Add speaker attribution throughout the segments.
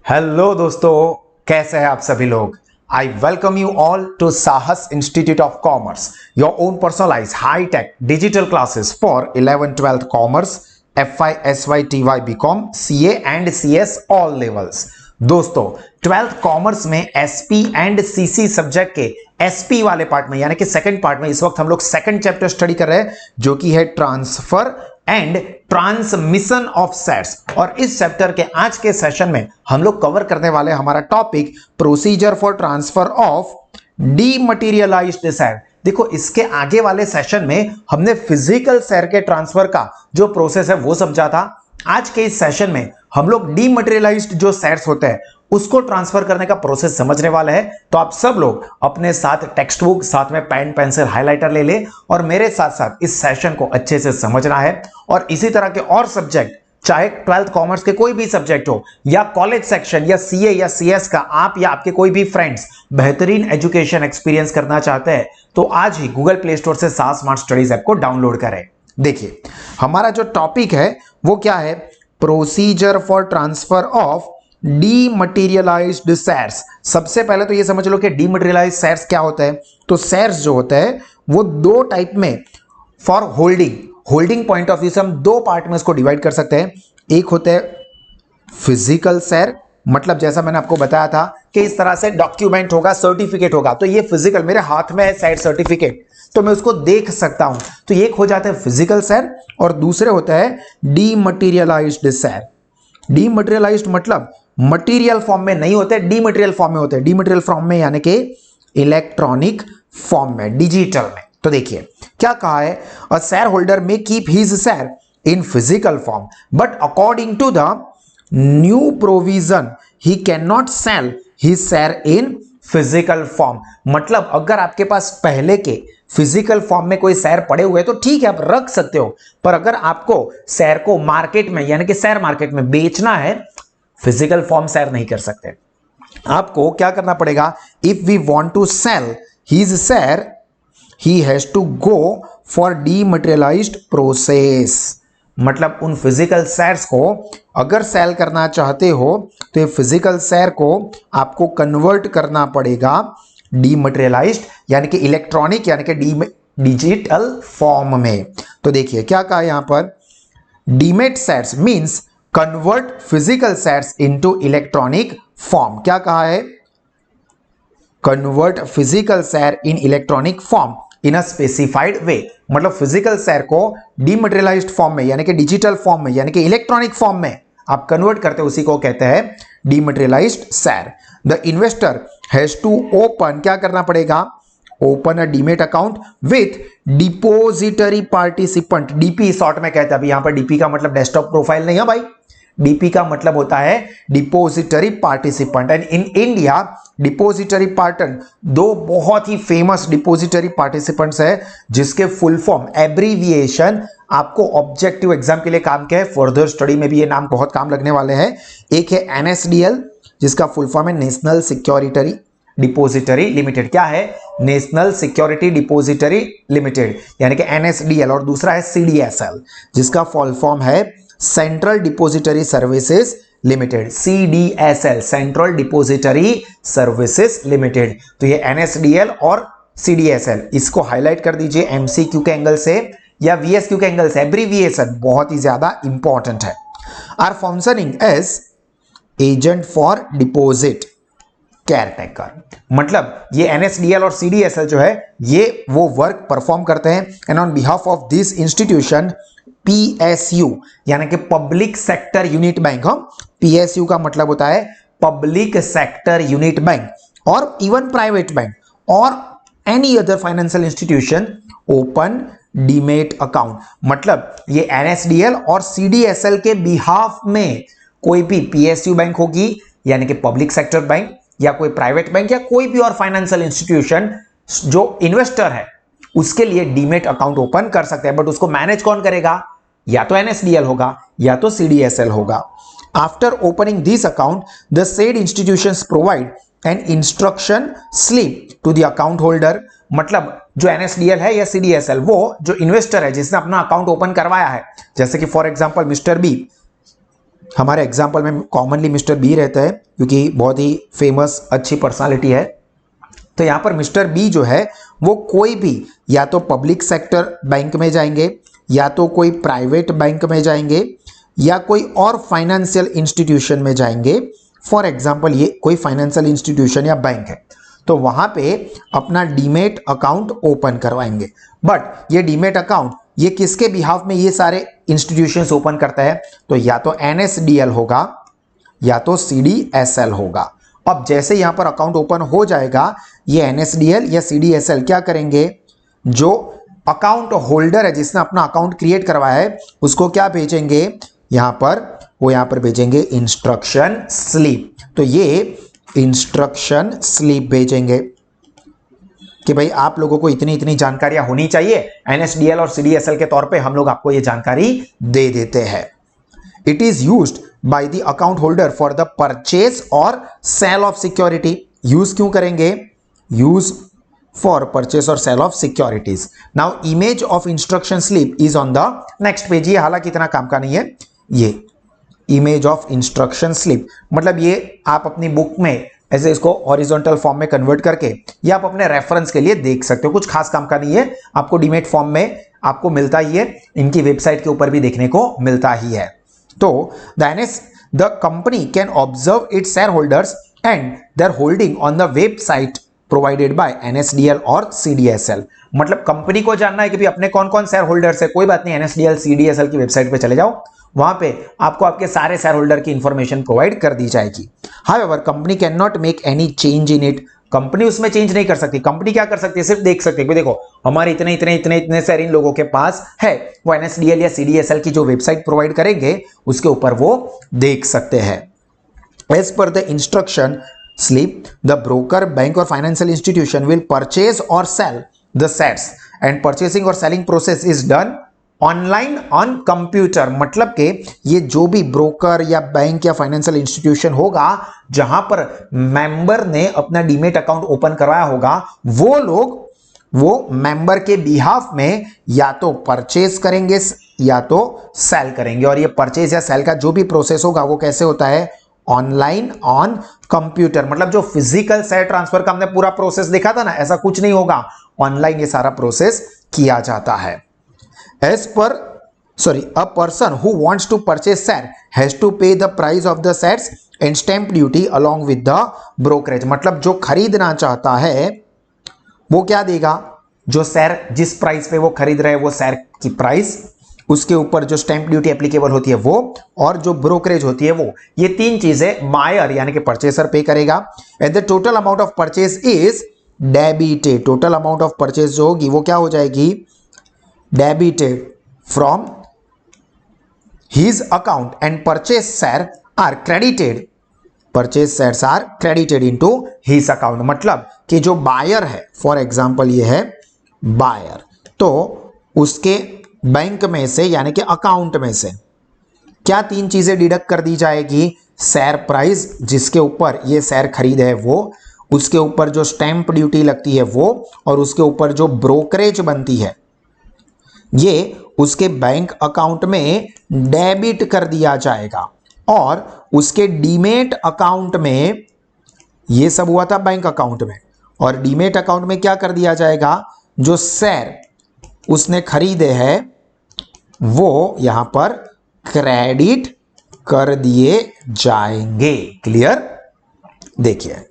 Speaker 1: Hello दोस्तों, कैसे हैं आप सभी लोग। I welcome you all to Sahas institute of commerce, your own personalize high tech digital classes for 11th-12th commerce, FI, SY, TY, BCom, CA and CS all levels. दोस्तों, 12th commerce में SP and CC subject के SP वाले part में यानी कि second part में इस वक्त हम लोग सेकंड चैप्टर स्टडी कर रहे हैं, जो कि है transfer and transmission of shares. और इस चैप्टर के आज के सेशन में हम लोग कवर करने वाले हमारा topic procedure for transfer of dematerialised share. देखो, इसके आगे वाले सेशन में हमने फिजिकल शेयर के ट्रांसफर का जो प्रोसेस है वो समझा था। आज के इस सेशन में हम लोग डीमटेरियलाइज्ड जो शेयर्स होते हैं उसको ट्रांसफर करने का प्रोसेस समझने वाला है। तो आप सब लोग अपने साथ टेक्स्ट बुक, साथ में पेन, पेंसिल, हाइलाइटर ले ले और मेरे साथ साथ इस सेशन को अच्छे से समझना है। और इसी तरह के और सब्जेक्ट, चाहे 12th कॉमर्स के कोई भी सब्जेक्ट हो या कॉलेज सेक्शन या CA या CS का, आप या आपके कोई भी फ्रेंड्स बेहतरीन एजुकेशन एक्सपीरियंस करना चाहते हैं तो आज ही गूगल प्ले स्टोर से साहस स्मार्ट स्टडीज ऐप को डाउनलोड करें। देखिए, हमारा जो टॉपिक है वो क्या है, procedure for transfer of dematerialised shares. सबसे पहले तो ये समझ लो कि डीमटेरियलाइज्ड शेयर्स क्या होता है। तो शेयर्स जो होता है वो दो टाइप में, for holding point of view से हम दो पार्ट में इसको डिवाइड कर सकते हैं। एक होता है फिजिकल शेयर, मतलब जैसा मैंने आपको बताया था कि इस तरह से डॉक्यूमेंट होगा, सर्टिफिकेट होगा। तो ये फिजिकल, मेरे हाथ में है शेयर सर्टिफिकेट, तो मैं उसको देख सकता हूं। तो एक हो जाता है फिजिकल शेयर और दूसरे होता है डीमटेरियलाइज्ड शेयर। डीमटेरियलाइज्ड मतलब मटेरियल फॉर्म में नहीं होते, डीमटेरियल फॉर्म में होते हैं। डीमटेरियल फॉर्म में यानी कि इलेक्ट्रॉनिक फॉर्म में, डिजिटल में। तो देखिए क्या कहा है, a share holder may keep his share in physical form but according to the new provision he can not sell his share in physical form. मतलब अगर आपके पास पहले के फिजिकल फॉर्म में कोई शेयर पड़े हुए तो ठीक है, आप रख सकते हो। पर अगर आपको शेयर को मार्केट में यानी कि शेयर मार्केट में बेचना है, फिजिकल फॉर्म शेयर नहीं कर सकते। आपको क्या करना पड़ेगा, if we want to sell his share he has to go for dematerialised process. मतलब उन फिजिकल शेयर्स को अगर सेल करना चाहते हो तो ये फिजिकल शेयर को आपको कन्वर्ट करना पड़ेगा डीमटेरियलाइज्ड यानी कि इलेक्ट्रॉनिक यानी कि डिजिटल फॉर्म में। तो देखिए क्या कहा यहां पर, demat shares means convert physical shares into electronic form. क्या कहा है, convert physical share in electronic form in a specified way. मतलब फिजिकल शेयर को डीमटेरियलाइज्ड फॉर्म में यानी कि डिजिटल फॉर्म में यानी कि इलेक्ट्रॉनिक फॉर्म में आप कन्वर्ट करते हो, उसी को कहते हैं dematerialised share. The investor has to open, क्या करना पड़ेगा, open a demat account with depository participant. DP short में कहते हैं। अभी यहां पर डीपी का मतलब डेस्कटॉप प्रोफाइल नहीं है भाई, डीपी का मतलब होता है depository participant. And in India depository pattern, दो बहुत ही फेमस डिपोजिटरी पार्टिसिपेंट्स है जिसके फुल फॉर्म एब्रीविएशन आपको ऑब्जेक्टिव एग्जाम के लिए काम के है, फर्दर स्टडी में भी ये नाम बहुत काम लगने वाले हैं। एक है NSDL जिसका फुल फॉर्म है नेशनल सिक्योरिटी डिपोजिटरी लिमिटेड। क्या है, नेशनल सिक्योरिटी डिपोजिटरी लिमिटेड यानी कि NSDL। और दूसरा है CDSL जिसका फुल फॉर्म है central depository services limited, CDSL, central depository services limited. तो ये NSDL और CDSL, इसको हाईलाइट कर दीजिए MCQ के एंगल से या VSQ के एंगल से। एब्रीविएशन बहुत ही ज्यादा इंपॉर्टेंट है। Are functioning as agent for deposit caretaker. मतलब ये NSDL और CDSL जो है ये वो वर्क परफॉर्म करते हैं। And on behalf of this institution PSU यानी कि पब्लिक सेक्टर यूनिट बैंक, हम PSU का मतलब होता है पब्लिक सेक्टर यूनिट बैंक, और इवन प्राइवेट बैंक और any other financial institution open demat account. मतलब ये NSDL और CDSL के बिहाफ में कोई भी PSU बैंक होगी यानी कि पब्लिक सेक्टर बैंक, या कोई प्राइवेट बैंक या कोई भी और फाइनेंशियल इंस्टीट्यूशन जो इन्वेस्टर है उसके लिए डीमेट अकाउंट ओपन कर सकते हैं। बट उसको मैनेज कौन करेगा, या तो NSDL होगा या तो CDSL होगा। After opening this account the said institutions provide an instruction slip to the account holder. मतलब जो NSDL है या CDSL, वो जो इन्वेस्टर है जिसने अपना अकाउंट ओपन करवाया है, जैसे कि फॉर एग्जांपल मिस्टर बी, हमारे एग्जाम्पल में कॉमनली मिस्टर बी रहता है क्योंकि बहुत ही फेमस अच्छी पर्सनालिटी है। तो यहां पर मिस्टर बी जो है वो कोई भी या तो पब्लिक सेक्टर बैंक में जाएंगे, या तो कोई प्राइवेट बैंक में जाएंगे, या कोई और फाइनेंशियल इंस्टीट्यूशन में जाएंगे। फॉर एग्जाम्पल ये कोई फाइनेंशियल इंस्टीट्यूशन या बैंक है तो वहां पे अपना डीमेट अकाउंट ओपन करवाएंगे। बट ये डीमेट अकाउंट ये किसके बिहाफ में ये सारे इंस्टीट्यूशंस ओपन करता है? तो या तो एनएसडीएल होगा या तो सीडीएसएल होगा। अब जैसे यहां पर अकाउंट ओपन हो जाएगा, ये एनएसडीएल या सीडीएसएल क्या करेंगे? जो अकाउंट होल्डर है जिसने अपना अकाउंट क्रिएट करवाया है उसको क्या भेजेंगे? यहां पर वो यहां पर भेजेंगे इंस्ट्रक्शन स्लिप। तो ये इंस्ट्रक्शन स्लिप भेजेंगे कि भाई आप लोगों को इतनी इतनी जानकारियां होनी चाहिए, एनएसडीएल और सीडीएसएल के तौर पे हम लोग आपको ये जानकारी दे देते हैं। It is used by the account holder for the purchase और सेल ऑफ सिक्योरिटी। यूज क्यों करेंगे? यूज फॉर परचेज और sale of securities. Now image of instruction slip is on the next page. ये हालांकि इतना काम का नहीं है, ये इमेज ऑफ इंस्ट्रक्शन स्लिप मतलब ये आप अपनी बुक में ऐसे इसको हॉरिजॉन्टल फॉर्म में कन्वर्ट करके या आप अपने रेफरेंस के लिए देख सकते हो। कुछ खास काम का नहीं है, आपको डीमेट फॉर्म में आपको मिलता ही है, इनकी वेबसाइट के ऊपर भी देखने को मिलता ही है। तो the company can observe its share holders and their holding on the website provided by NSDL और सीडीएसएल। मतलब कंपनी को जानना है कि भी अपने कौन कौन शेयर होल्डर्स है, कोई बात नहीं, एनएसडीएल सीडीएसएल की वेबसाइट पे चले जाओ, वहां पे आपको आपके सारे शेयर होल्डर की इंफॉर्मेशन प्रोवाइड कर दी जाएगी। However company can not make any change in it. Company उसमें चेंज नहीं कर सकती। कंपनी क्या कर सकती है? सिर्फ देख सकती है। देखो हमारे इतने इतने इतने इतने शेयर इन लोगों के पास है, वो एनएसडीएल या सीडीएसएल की जो वेबसाइट प्रोवाइड करेंगे उसके ऊपर वो देख सकते हैं। As per the instruction slip the broker, bank और फाइनेंशियल इंस्टीट्यूशन विल परचेज और sell the shares and purchasing और selling process is done online on computer. मतलब कि ये जो भी ब्रोकर या बैंक या फाइनेंशियल इंस्टीट्यूशन होगा जहां पर मेंबर ने अपना डीमेट अकाउंट ओपन करवाया होगा, वो लोग वो मेंबर के बिहाफ में या तो परचेज करेंगे या तो सेल करेंगे। और ये परचेज या सेल का जो भी प्रोसेस होगा वो कैसे होता है? Online on computer. मतलब जो फिजिकल शेयर ट्रांसफर का हमने पूरा प्रोसेस देखा था ना, ऐसा कुछ नहीं होगा, ऑनलाइन ये सारा प्रोसेस किया जाता है। A person who wants to purchase share has to pay the price of the shares and stamp duty along with the brokerage। मतलब जो खरीदना चाहता है वो क्या देगा? जो शेयर जिस प्राइस पे वो खरीद रहे हैं वो शेयर की प्राइस, उसके ऊपर जो स्टैंप ड्यूटी एप्लीकेबल होती है वो, और जो ब्रोकरेज होती है वो, ये तीन चीजें बायर यानी कि परचेसर पे करेगा। And the total amount of purchase is debited. Total amount of purchase जो होगी वो क्या हो जाएगी? Debited from his account and purchase share are credited, purchase shares are credited into his account। मतलब कि जो बायर है, फॉर एग्जांपल ये है बायर, तो उसके बैंक में से यानी कि अकाउंट में से क्या तीन चीजें डिडक्ट कर दी जाएगी? शेयर प्राइस जिसके ऊपर ये शेयर खरीद है वो, उसके ऊपर जो स्टैंप ड्यूटी लगती है वो, और उसके ऊपर जो ब्रोकरेज बनती है ये उसके बैंक अकाउंट में डेबिट कर दिया जाएगा। और उसके डीमेट अकाउंट में, ये सब हुआ था बैंक अकाउंट में, और डीमेट अकाउंट में क्या कर दिया जाएगा? जो शेयर उसने खरीदे हैं वो यहां पर क्रेडिट कर दिए जाएंगे। क्लियर? देखिए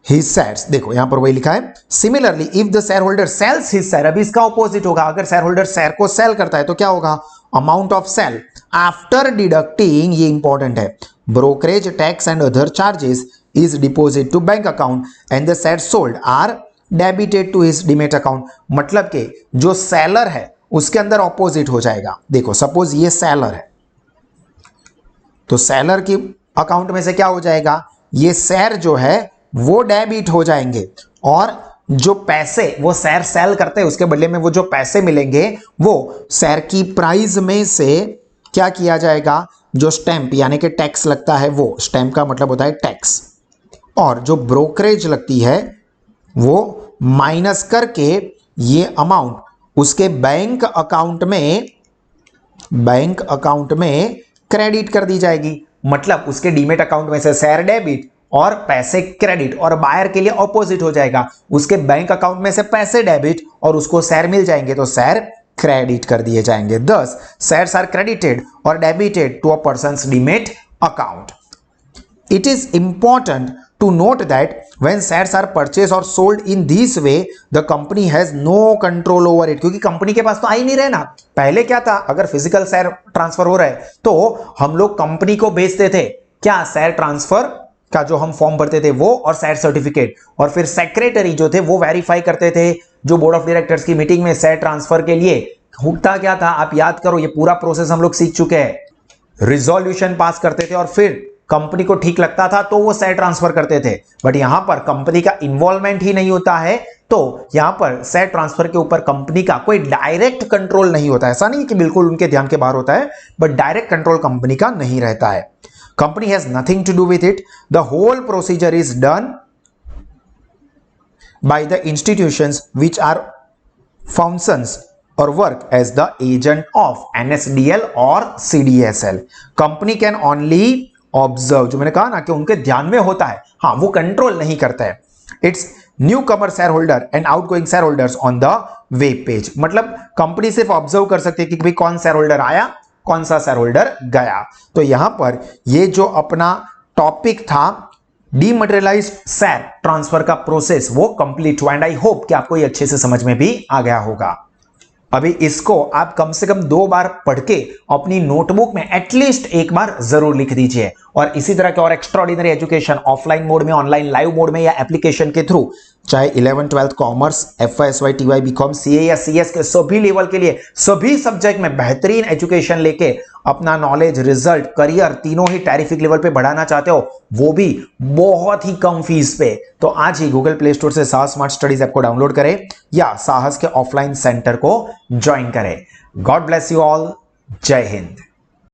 Speaker 1: His shares, देखो यहां पर वही लिखा है। Similarly if the share holder sells his share, अभी इसका ऑपोजिट होगा। अगर शेयर होल्डर शेयर को सेल करता है तो क्या होगा? Amount of sale after deducting, ये इंपॉर्टेंट है, brokerage tax and other charges is deposit to bank account and the share sold are debited to his demat account. मतलब कि जो सेलर है उसके अंदर ऑपोजिट हो जाएगा। देखो सपोज ये सेलर है तो सेलर की अकाउंट में से क्या हो जाएगा? ये शेयर जो है वो डेबिट हो जाएंगे, और जो पैसे वो शेयर सेल करते हैं उसके बदले में वो जो पैसे मिलेंगे वो शेयर की प्राइस में से क्या किया जाएगा? जो स्टैंप यानी कि टैक्स लगता है वो, स्टैंप का मतलब होता है टैक्स, और जो ब्रोकरेज लगती है वो माइनस करके ये अमाउंट उसके बैंक अकाउंट में क्रेडिट कर दी जाएगी। मतलब उसके डीमेट अकाउंट में से शेयर डेबिट और पैसे क्रेडिट, और बायर के लिए ऑपोजिट हो जाएगा, उसके बैंक अकाउंट में से पैसे डेबिट और उसको शेयर मिल जाएंगे तो शेयर क्रेडिट कर दिए जाएंगे। दस शेयर्स आर क्रेडिटेड और debited to a person's demat account. It is important to note that when shares are purchased or sold in this way, the company has no control over it, क्योंकि company के पास तो आ ही नहीं रहे ना। पहले क्या था, अगर फिजिकल शेयर ट्रांसफर हो रहा है तो हम लोग कंपनी को बेचते थे क्या, शेयर ट्रांसफर का जो हम फॉर्म भरते थे वो, और शेयर सर्टिफिकेट, और फिर सेक्रेटरी जो थे वो वेरीफाई करते थे जो बोर्ड ऑफ डायरेक्टर्स की मीटिंग में शेयर ट्रांसफर के लिए होता क्या था, आप याद करो, ये पूरा प्रोसेस हम लोग सीख चुके हैं। रिजोल्यूशन पास करते थे और फिर कंपनी को ठीक लगता था तो वो शेयर ट्रांसफर करते थे, बट यहां पर कंपनी का इन्वॉल्वमेंट ही नहीं होता है, तो यहां पर शेयर ट्रांसफर के ऊपर कंपनी का कोई डायरेक्ट कंट्रोल नहीं होता है। ऐसा नहीं कि बिल्कुल उनके ध्यान के बाहर होता है, बट डायरेक्ट कंट्रोल कंपनी का नहीं रहता है। Company has nothing to do with it, the whole procedure is done by the institutions which are functions or work as the agent of NSDL और CDSL. Company can only observe, जो मैंने कहा ना कि उनके ध्यान में होता है, हाँ वो कंट्रोल नहीं करता है। It's newcomer shareholder and outgoing shareholders on the web page. मतलब कंपनी सिर्फ ऑब्जर्व कर सकती है कि भाई कौन शेयर होल्डर आया, कौन सा शेयर होल्डर गया। तो यहां पर ये जो अपना टॉपिक था डीमटेरियलाइज्ड शेयर ट्रांसफर का प्रोसेस, वो कंप्लीट हुआ, एंड आई होप कि आपको ये अच्छे से समझ में भी आ गया होगा। अभी इसको आप कम से कम 2 बार पढ़ के अपनी नोटबुक में एटलीस्ट एक बार जरूर लिख दीजिए, और इसी तरह के और एक्स्ट्राऑर्डिनरी एजुकेशन ऑफलाइन मोड में, ऑनलाइन लाइव मोड में या एप्लीकेशन के थ्रू, चाहे 11th 12th commerce, FY TY B Com CA या CS के सभी लेवल के लिए सभी सब्जेक्ट में बेहतरीन एजुकेशन लेके अपना नॉलेज, रिजल्ट, करियर तीनों ही टेरिफिक लेवल पे बढ़ाना चाहते हो, वो भी बहुत ही कम फीस पे, तो आज ही गूगल प्ले स्टोर से साहस स्मार्ट स्टडीज ऐप को डाउनलोड करें या साहस के ऑफलाइन सेंटर को ज्वाइन करें। God bless you all. जय हिंद।